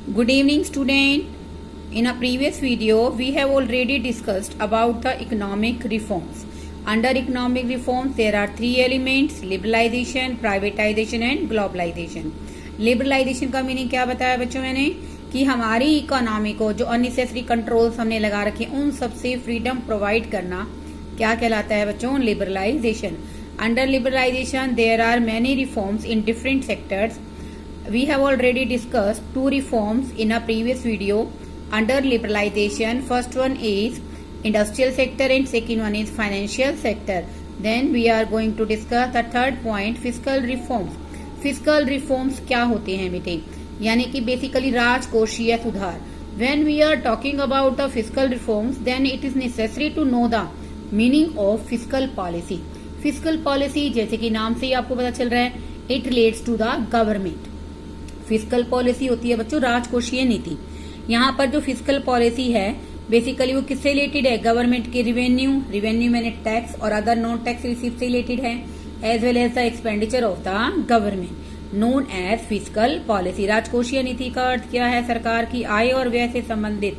Good evening, student. In a previous video, we have already discussed about the economic reforms. Under economic reforms, there are three elements: liberalization, privatization and globalization. Liberalization का meaning क्या बताया बच्चों मैंने कि हमारी economy को जो unnecessary controls हमने लगा रखे उन सबसे फ्रीडम प्रोवाइड करना क्या कहलाता है बच्चों? Liberalisation. Under liberalisation there are many reforms in different sectors. We have already discussed two reforms in a previous video under liberalization. First one is industrial sector and second one is financial sector. Then we are going to discuss the third point, fiscal reforms. Fiscal reforms क्या होते हैं बेटे? यानी कि basically राजकोषीय सुधार. When we are talking about the fiscal reforms, then it is necessary to know the meaning of fiscal policy. Fiscal policy जैसे कि नाम से ही आपको पता चल रहा है, it relates to the government. Physical policy होती है बच्चों राजकोषीय नीति. यहाँ पर जो फिजिकल पॉलिसी है बेसिकली वो किससे रिलेटेड है? गवर्नमेंट के रिवेन्यू मैंने टैक्स और अदर नॉन टैक्स रिसीव से रिलेटेड है, as well as the expenditure of the government known as physical policy. राजकोषीय नीति का अर्थ क्या है? सरकार की आय और व्यय से संबंधित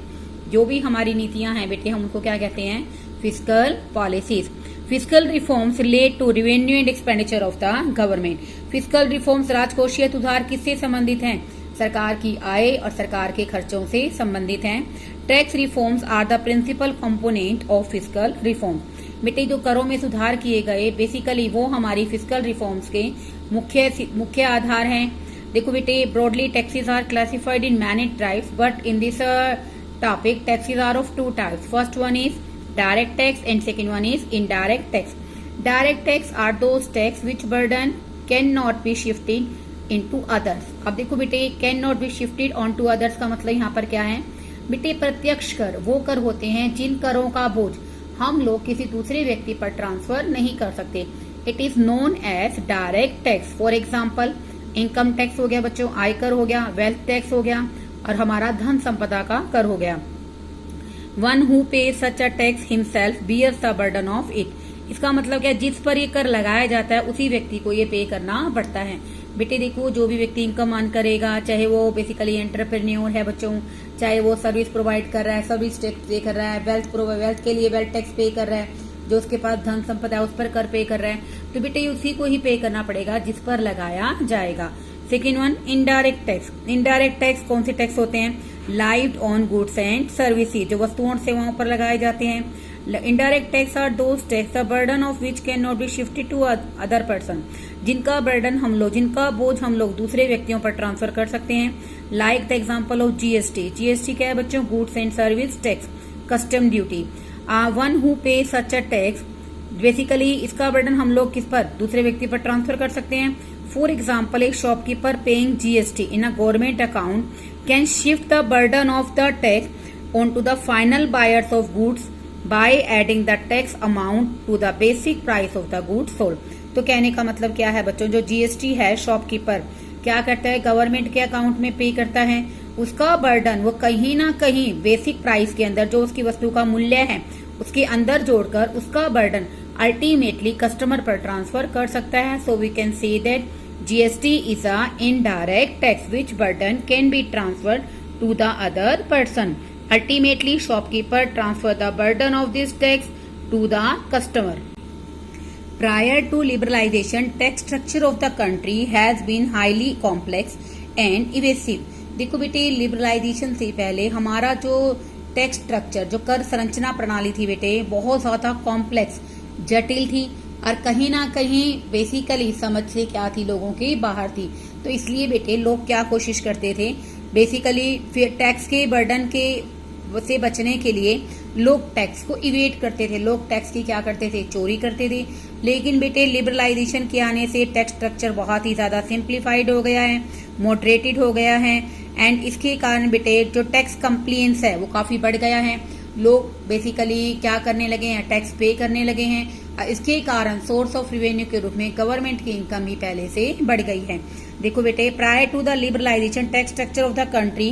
जो भी हमारी नीतियां हैं बेटे हम उनको क्या कहते हैं? Physical policies. Physical reforms relate to revenue and expenditure of the government. Physical reforms राजकोषीय सुधार किससे संबंधित हैं? सरकार की आय और सरकार के खर्चों से संबंधित हैं. Tax reforms are the principal component of physical reform. बेटे जो करों में सुधार किए गए बेसिकली वो हमारी फिजिकल रिफॉर्म्स के मुख्य आधार हैं. देखो बेटे broadly taxes are classified in many types but in this topic taxes are of two types. First one is direct tax and second one is indirect tax. Direct tax are those tax which burden cannot be shifted into others. अब देखो बेटे cannot be shifted onto others का मतलब यहाँ पर क्या है बेटे? प्रत्यक्ष कर वो कर होते हैं जिन करों का बोझ हम लोग किसी दूसरे व्यक्ति पर ट्रांसफर नहीं कर सकते. It is known as direct tax. For example income tax हो गया बच्चों, आयकर हो गया, वेल्थ टैक्स हो गया और हमारा धन संपदा का कर हो गया. One who pays such a tax himself bears the burden of it. इसका मतलब क्या? जिस पर ये कर लगाया जाता है उसी व्यक्ति को ये पे करना पड़ता है. बेटे देखो जो भी व्यक्ति इनकम अर्न करेगा चाहे वो बेसिकली एंटरप्रेन्योर है बच्चों, चाहे वो सर्विस प्रोवाइड कर रहा है सर्विस टैक्स पे कर रहा है, वेल्थ के लिए वेल्थ टैक्स पे कर रहा है, जो उसके पास धन संपदा है उस पर कर पे कर रहा है, तो बेटे उसी को ही पे करना पड़ेगा जिस पर लगाया जाएगा. Second one indirect tax. Indirect tax कौन से टैक्स होते हैं? Levied on goods and services, जो वस्तुओं और सेवाओं पर लगाए जाते हैं. Indirect tax are those tax the burden of which can not be shifted to other person. जिनका बोझ हम लोग दूसरे व्यक्तियों पर ट्रांसफर कर सकते हैं. Like the example of GST. GST क्या है बच्चों? Goods and service tax, custom duty. One who पे सच अ टैक्स बेसिकली इसका बर्डन हम लोग किस पर? दूसरे व्यक्ति पर ट्रांसफर कर सकते हैं. फॉर एग्जाम्पल एक shopkeeper paying GST in a government account can shift the burden of the tax onto the final buyers of goods by adding the tax amount to the basic price of the goods sold. तो कहने का मतलब क्या है बच्चों? जो GST है shopkeeper क्या करता है? गवर्नमेंट के अकाउंट में पे करता है. उसका बर्डन वो कहीं ना कहीं बेसिक प्राइस के अंदर जो उसकी वस्तु का मूल्य है उसके अंदर जोड़कर उसका बर्डन अल्टीमेटली कस्टमर पर ट्रांसफर कर सकता है. So we can say that GST is a indirect tax which burden can be transferred to the other person. Ultimately, shopkeeper transfer the burden of this tax to the customer. Prior to liberalization, tax structure of the country has been highly complex and evasive. देखो बेटे liberalisation से पहले हमारा जो tax structure जो कर संरचना प्रणाली थी बेटे बहुत ज्यादा कॉम्प्लेक्स जटिल थी और कहीं ना कहीं बेसिकली समझ से क्या थी लोगों के बाहर थी. तो इसलिए बेटे लोग क्या कोशिश करते थे बेसिकली टैक्स के बर्डन के से बचने के लिए लोग टैक्स को इवेट करते थे. लोग टैक्स की क्या करते थे? चोरी करते थे. लेकिन बेटे लिबरलाइजेशन के आने से टैक्स स्ट्रक्चर बहुत ही ज्यादा सिंप्लीफाइड हो गया है, मॉडरेटेड हो गया है एंड इसके कारण बेटे जो टैक्स कंप्लेंस है वो काफी बढ़ गया है. लोग बेसिकली क्या करने लगे हैं? टैक्स पे करने लगे हैं. इसके कारण सोर्स ऑफ रिवेन्यू के रूप में गवर्नमेंट की इनकम भी पहले से बढ़ गई है. देखो बेटे prior to the liberalisation tax structure of the country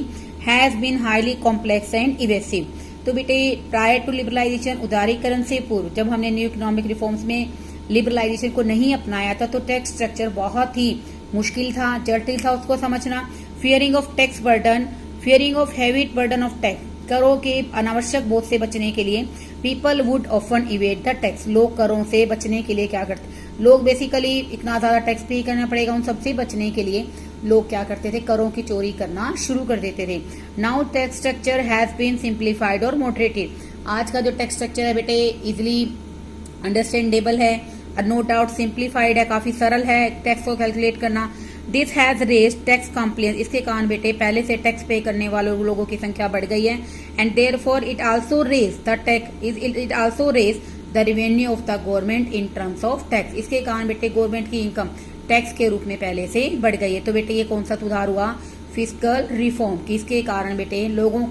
has been highly complex and evasive. तो बेटे प्रायर टू लिबरलाइजेशन उदारीकरण से पूर्व जब हमने न्यू इकोनॉमिक रिफॉर्म्स में लिबरलाइजेशन को नहीं अपनाया था तो टैक्स स्ट्रक्चर बहुत ही मुश्किल था, जटिल था उसको समझना. Fearing of tax burden fearing of heavy burden of tax, करों के अनावश्यक बोझ से बचने के लिए people would often इवेट the tax, लोग करों से बचने के लिए क्या करते, लोग बेसिकली इतना ज्यादा टैक्स पे करना पड़ेगा उन सबसे बचने के लिए लोग क्या करते थे, करों की चोरी करना शुरू कर देते थे। Now tax structure has been simplified और मॉडरेटेड, आज का जो टैक्स स्ट्रक्चर है बेटे इजिली अंडरस्टैंडेबल है, नो डाउट सिंप्लीफाइड है, काफी सरल है टैक्स को कैलकुलेट करना। This has raise tax compliance, इसके कारण बेटे पहले से टैक्स पे करने वालों लोगों की संख्या बढ़ गई है। And therefore it also raise the tax it also raise the revenue of the government in terms of tax, इसके कारण बेटे गवर्नमेंट की इनकम टैक्स के रूप में पहले से बढ़ गई है। तो बेटे ये कौन सा सुधार हुआ, फिस्कल रिफॉर्म, किसके कारण बेटे लोगों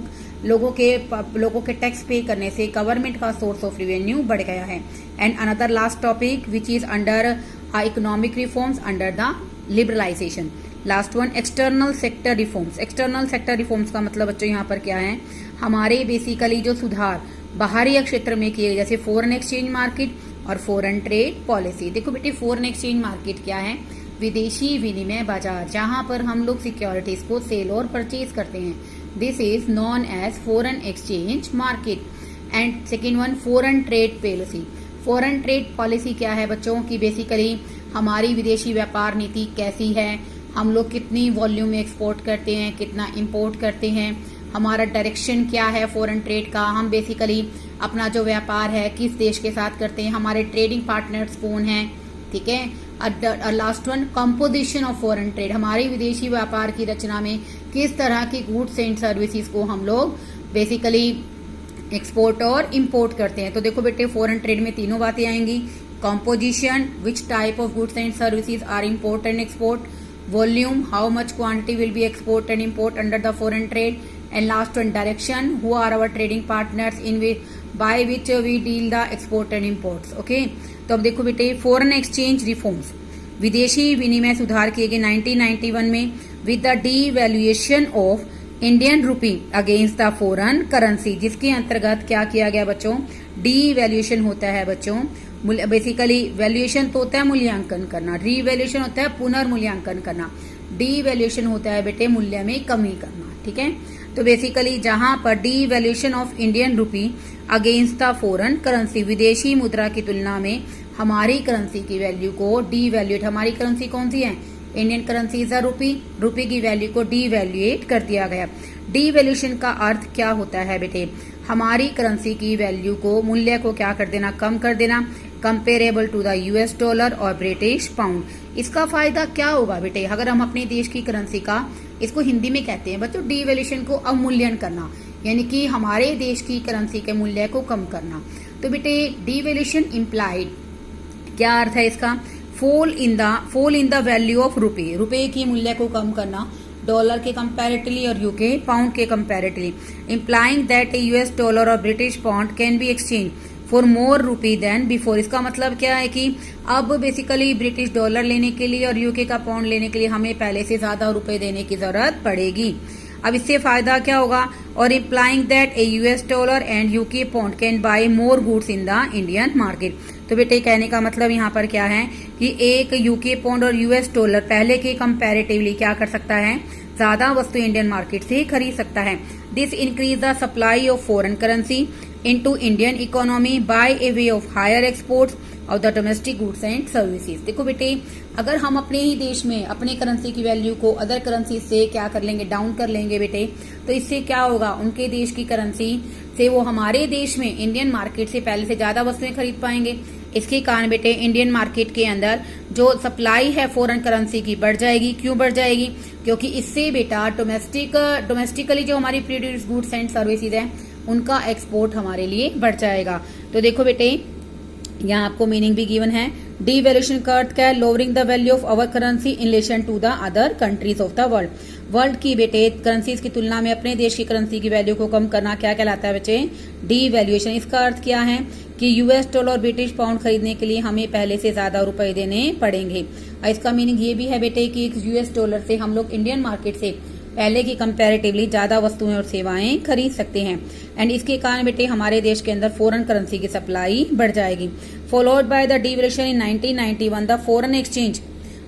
के टैक्स पे करने से गवर्नमेंट का सोर्स ऑफ रेवेन्यू बढ़ गया है। And another last topic which is under economic reforms under the liberalisation. Last one external sector reforms. External sector reforms का मतलब बच्चों यहाँ पर क्या है, हमारे बेसिकली जो सुधार बाहरी क्षेत्र में किए जैसे फॉरेन एक्सचेंज मार्केट और फॉरेन ट्रेड पॉलिसी। देखो बेटे फॉरेन एक्सचेंज मार्केट क्या है, विदेशी विनिमय बाजार, जहां पर हम लोग सिक्योरिटीज को सेल और परचेज करते हैं, this is known as foreign exchange market. And second one foreign trade policy. Foreign trade policy क्या है बच्चों की, बेसिकली हमारी विदेशी व्यापार नीति कैसी है, हम लोग कितनी वॉल्यूम में एक्सपोर्ट करते हैं, कितना इंपोर्ट करते हैं, हमारा डायरेक्शन क्या है फॉरेन ट्रेड का, हम बेसिकली अपना जो व्यापार है किस देश के साथ करते हैं, हमारे ट्रेडिंग पार्टनर्स कौन हैं, ठीक है। Last one composition of foreign trade, हमारी विदेशी व्यापार की रचना में किस तरह की गुड्स एंड सर्विसेज को हम लोग बेसिकली एक्सपोर्ट और इंपोर्ट करते हैं। तो देखो बेटे फॉरेन ट्रेड में तीनों बातें आएंगी, composition, which type of goods and services are import and export, volume, how much quantity will be export and import under the foreign trade, and last one direction, who are our trading partners in by which we deal the export and imports. Okay, तो अब देखो बेटे foreign exchange reforms, विदेशी विनिमय सुधार किए गए 1991 में with the devaluation of Indian rupee against the foreign currency, जिसके अंतर्गत क्या किया गया बच्चों, डीवैल्यूएशन होता है बच्चों, बेसिकली वैल्यूएशन तो होता है मूल्यांकन करना, रीवैल्यूएशन होता है पुनर्मूल्यांकन करना, डीवैल्यूएशन होता है बेटे मूल्य में कमी करना, ठीक है। तो बेसिकली जहां पर devaluation of Indian rupee against the foreign currency, विदेशी मुद्रा की तुलना में हमारी करेंसी की वैल्यू को डीवैल्यूएट, हमारी करेंसी कौन सी है, इंडियन करेंसी इज रूपी, रूपी की वैल्यू को डीवैल्यूएट कर दिया गया। डीवैल्यूएशन का अर्थ क्या होता है बेटे, हमारी करेंसी की वैल्यू को, मूल्य को क्या कर देना, कम कर देना, comparable to the US dollar और ब्रिटिश पाउंड। इसका फायदा क्या होगा बेटे, अगर हम अपने देश की करेंसी का, इसको हिंदी में कहते हैं बच्चों डीवैल्यूएशन को अवमूल्यन करना, यानी कि हमारे देश की करेंसी के मूल्य को कम करना। तो बेटे डीवैल्यूएशन इम्प्लाइड, क्या अर्थ है इसका, fall in the value of रुपए, रुपए की मूल्य को कम करना डॉलर के कंपैरेटिवली और यूके पाउंड के comparatively, implying that a US dollar और British pound can be exchange for more rupee than before. इसका मतलब क्या है कि अब बेसिकली ब्रिटिश डॉलर लेने के लिए और यूके का पाउंड लेने के लिए हमें पहले से ज्यादा रुपए देने की जरूरत पड़ेगी। अब इससे फायदा क्या होगा, और implying that a US dollar and UK pound can buy more goods in the Indian market. तो बेटे कहने का मतलब यहाँ पर क्या है कि एक यूके पाउंड और यूएस डॉलर पहले के कंपैरेटिवली क्या कर सकता है, ज्यादा वस्तु इंडियन मार्केट से खरीद सकता है। This increase the supply of foreign currency into Indian economy by a way of higher exports of the domestic goods and services. देखो बेटे अगर हम अपने ही देश में अपने करेंसी की वैल्यू को अदर करेंसी से क्या कर लेंगे, डाउन कर लेंगे बेटे, तो इससे क्या होगा, उनके देश की करेंसी से वो हमारे देश में इंडियन मार्केट से पहले से ज्यादा वस्तुएं खरीद पाएंगे। इसके कारण बेटे इंडियन मार्केट के अंदर जो सप्लाई है फॉरेन करेंसी की बढ़ जाएगी। क्यों बढ़ जाएगी, क्योंकि इससे बेटा डोमेस्टिकली जो हमारी प्रोड्यूस गुड्स एंड सर्विसेज है उनका एक्सपोर्ट हमारे लिए बढ़ जाएगा। तो देखो बेटे यहाँ आपको मीनिंग भी गिवन है। डीवैल्यूएशन का अर्थ क्या है, lowering the value of our currency in relation to the other countries of the world. World की बेटे करेंसीज की तुलना में अपने देश की करेंसी की वैल्यू को कम करना क्या कहलाता है बच्चे, डीवैल्यूएशन। इसका अर्थ क्या है कि यूएस डॉलर और ब्रिटिश पाउंड खरीदने के लिए हमें पहले से ज्यादा रुपए देने पड़ेंगे। और इसका मीनिंग ये भी है बेटे कि यूएस डॉलर से हम लोग इंडियन मार्केट से पहले की कंपैरेटिवली ज्यादा वस्तुएं और सेवाएं खरीद सकते हैं। एंड इसके कारण बेटे हमारे देश के अंदर फॉरेन करेंसी की सप्लाई बढ़ जाएगी। Followed by the devaluation in 1991 the foreign exchange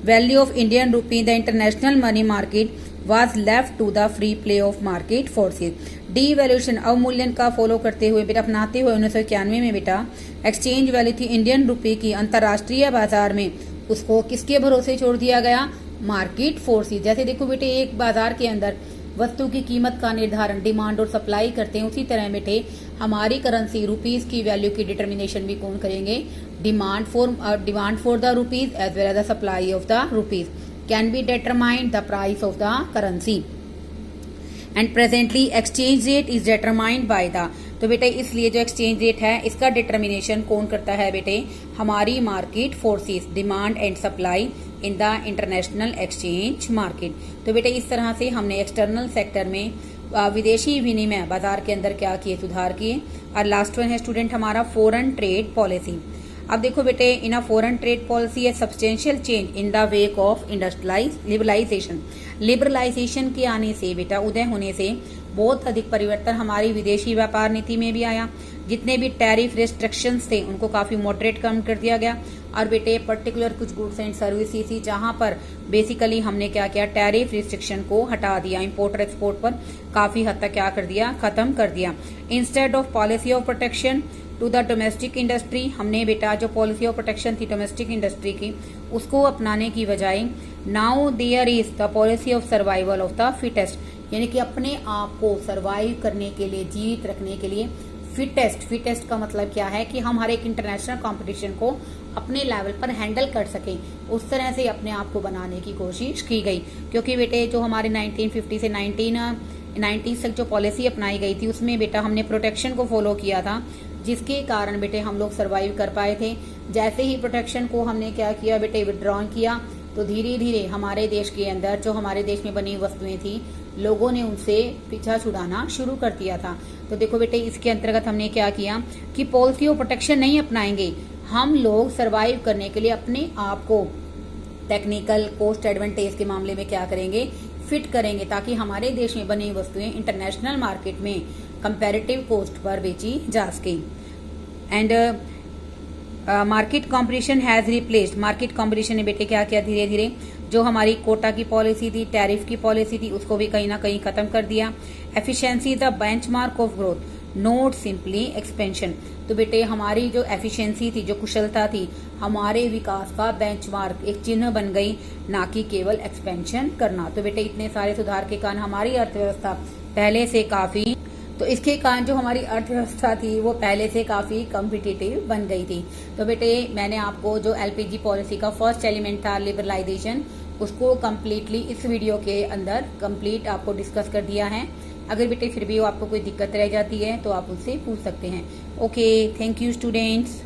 value of Indian rupee the international money market was left to the free play of market forces. Devaluation अवमूल्यन का फॉलो करते हुए बेटा अपनाते हुए 1991 में बेटा एक्सचेंज वैल्यू थी इंडियन रुपए की अंतर्राष्ट्रीय बाजार में, उसको किसके भरोसे छोड़ दिया गया? Market forces. जैसे देखो बेटे एक बाजार के अंदर वस्तु की कीमत का निर्धारण डिमांड और सप्लाई करते हैं, उसी तरह बेटे हमारी करेंसी रुपीज की वैल्यू की डिटर्मिनेशन भी कौन करेंगे? Demand for the rupees as well as the supply of the rupees can be determined the price of the currency and presently exchange rate is determined by the. तो बेटे इसलिए जो exchange rate है इसका determination कौन करता है बेटे? हमारी market forces, demand and supply in the international exchange market. तो बेटे इस तरह से हमने एक्सटर्नल सेक्टर में विदेशी विनिमय बाजार के अंदर क्या किए? सुधार किए। और लास्ट वन है स्टूडेंट हमारा फॉरेन ट्रेड पॉलिसी। अब देखो बेटे in a foreign trade policy है substantial change in the wake of liberalisation. Liberalisation के आने से बेटा उदय होने से बहुत अधिक परिवर्तन हमारी विदेशी व्यापार नीति में भी आया। जितने भी टैरिफ रेस्ट्रिक्शंस थे उनको काफी मॉडरेट कम कर दिया गया। और बेटे पर्टिकुलर कुछ गुड्स एंड सर्विसेज थी जहां पर बेसिकली हमने क्या किया? टैरिफ रिस्ट्रिक्शन को हटा दिया। इंपोर्ट और एक्सपोर्ट पर काफी हद तक क्या कर दिया? खत्म कर दिया। Instead of policy of protection to the domestic industry, हमने बेटा जो पॉलिसी ऑफ प्रोटेक्शन थी डोमेस्टिक इंडस्ट्री की उसको अपनाने की बजाय now there is the policy of survival of the fittest, यानी कि अपने आप को सर्वाइव करने के लिए, जीवित रखने के लिए फिटेस्ट का मतलब क्या है? कि हम हर एक इंटरनेशनल कंपटीशन को अपने लेवल पर हैंडल कर सकें, उस तरह से अपने आप को बनाने की कोशिश की गई। क्योंकि बेटे जो हमारे 1950 से 1990 तक जो पॉलिसी अपनाई गई थी उसमें बेटा हमने प्रोटेक्शन को फॉलो किया था, जिसके कारण बेटे हम लोग सर्वाइव कर पाए थे। जैसे ही प्रोटेक्शन को हमने क्या किया बेटे? विड्रॉन किया, तो धीरे धीरे हमारे देश के अंदर जो हमारे देश में बनी वस्तुएं थी लोगों ने उनसे पीछा छुड़ाना शुरू कर दिया था। तो देखो बेटे इसके अंतर्गत हमने क्या किया कि पॉलिसी ऑफ प्रोटेक्शन नहीं अपनाएंगे, हम लोग सरवाइव करने के लिए अपने आप को टेक्निकल कॉस्ट एडवांटेज के मामले में क्या करेंगे? फिट करेंगे, ताकि हमारे देश में बनी वस्तुएं इंटरनेशनल मार्केट में कंपैरेटिव कॉस्ट पर बेची जा सके। And market competition has replaced, market competition ने बेटे क्या किया? धीरे धीरे जो हमारी कोटा की पॉलिसी थी, टैरिफ की पॉलिसी थी, उसको भी कहीं ना कहीं खत्म कर दिया। Efficiency the benchmark of growth, note simply expansion. तो बेटे हमारी जो एफिशिएंसी थी, जो कुशलता थी, हमारे विकास का बेंचमार्क, एक चिन्ह बन गई, ना कि केवल एक्सपेंशन करना। तो बेटे इतने सारे सुधार के कारण हमारी अर्थव्यवस्था पहले से काफी, तो इसके कारण जो हमारी अर्थव्यवस्था थी वो पहले से काफी कॉम्पिटिटिव बन गई थी। तो बेटे मैंने आपको जो एलपीजी पॉलिसी का फर्स्ट एलिमेंट था लिबरलाइजेशन, उसको कम्प्लीटली इस वीडियो के अंदर कंप्लीट आपको डिस्कस कर दिया है। अगर बेटे फिर भी आपको कोई दिक्कत रह जाती है तो आप उससे पूछ सकते हैं। Okay, thank you students.